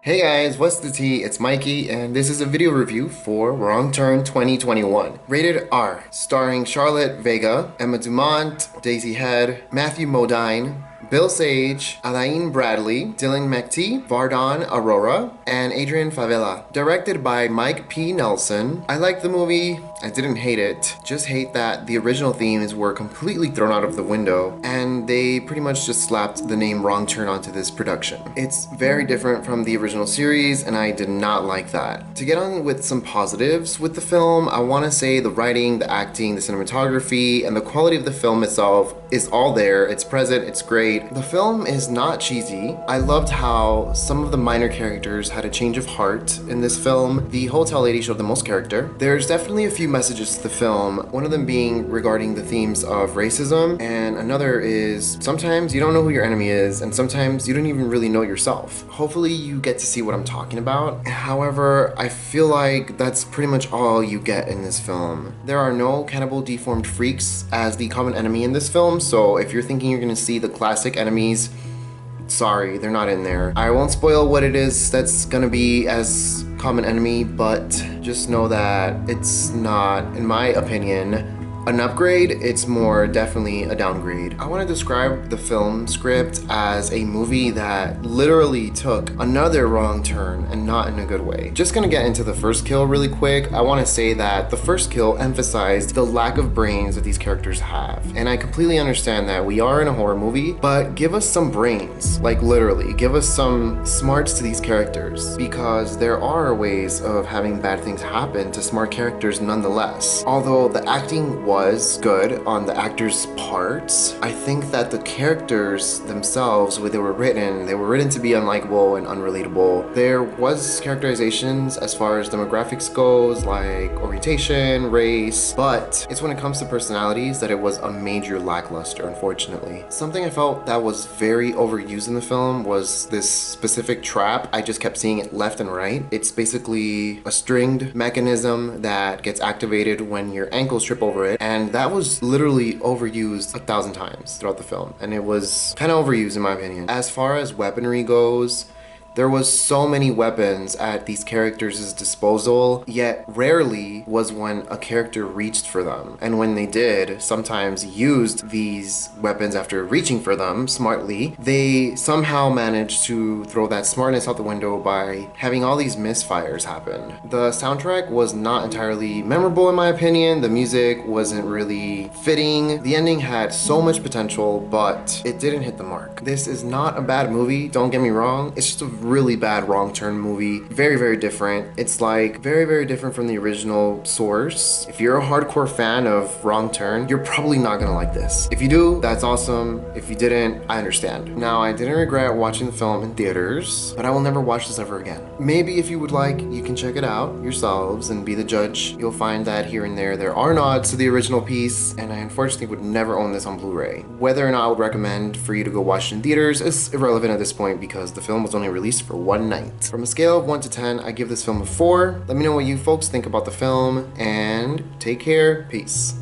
Hey guys, what's the tea? It's Mikey, and this is a video review for Wrong Turn 2021. Rated R, starring Charlotte Vega, Emma Dumont, Daisy Head, Matthew Modine, Bill Sage, Alain Bradley, Dylan McTee, Vardon Aurora, and Adrian Favela. Directed by Mike P. Nelson. I liked the movie. I didn't hate it. Just hate that the original themes were completely thrown out of the window, and they pretty much just slapped the name Wrong Turn onto this production. It's very different from the original series, and I did not like that. To get on with some positives with the film, I want to say the writing, the acting, the cinematography, and the quality of the film itself is all there. It's present, it's great. The film is not cheesy. I loved how some of the minor characters had a change of heart in this film. The hotel lady showed the most character. There's definitely a few messages to the film, one of them being regarding the themes of racism, and another is sometimes you don't know who your enemy is, and sometimes you don't even really know yourself. Hopefully you get to see what I'm talking about. However, I feel like that's pretty much all you get in this film. There are no cannibal deformed freaks as the common enemy in this film, so if you're thinking you're gonna see the classic enemies, sorry, they're not in there. I won't spoil what it is that's gonna be as common enemy, but just know that it's not, in my opinion, an upgrade. It's more definitely a downgrade. I want to describe the film script as a movie that literally took another wrong turn, and not in a good way. Just gonna get into the first kill really quick. I want to say that the first kill emphasized the lack of brains that these characters have, and I completely understand that we are in a horror movie, but give us some brains. Like literally, give us some smarts to these characters, because there are ways of having bad things happen to smart characters nonetheless. Although the acting was good on the actors' parts, I think that the characters themselves, when they were written to be unlikable and unrelatable. There was characterizations as far as demographics goes, like orientation, race, but it's when it comes to personalities that it was a major lackluster, unfortunately. Something I felt that was very overused in the film was this specific trap. I just kept seeing it left and right. It's basically a stringed mechanism that gets activated when your ankles trip over it, and that was literally overused 1,000 times throughout the film, and it was kind of overused in my opinion. As far as weaponry goes, there was so many weapons at these characters' disposal, yet rarely was when a character reached for them. And when they did, sometimes used these weapons after reaching for them smartly, they somehow managed to throw that smartness out the window by having all these misfires happen. The soundtrack was not entirely memorable in my opinion. The music wasn't really fitting. The ending had so much potential, but it didn't hit the mark. This is not a bad movie, don't get me wrong. It's just a really bad Wrong Turn movie. Very, very different. It's like very, very different from the original source. If you're a hardcore fan of Wrong Turn, you're probably not gonna like this. If you do, that's awesome. If you didn't, I understand. Now, I didn't regret watching the film in theaters, but I will never watch this ever again. Maybe if you would like, you can check it out yourselves and be the judge. You'll find that here and there are nods to the original piece, and I unfortunately would never own this on Blu-ray. Whether or not I would recommend for you to go watch it in theaters is irrelevant at this point because the film was only released for one night. From a scale of 1 to 10, I give this film a 4. Let me know what you folks think about the film, and take care. Peace.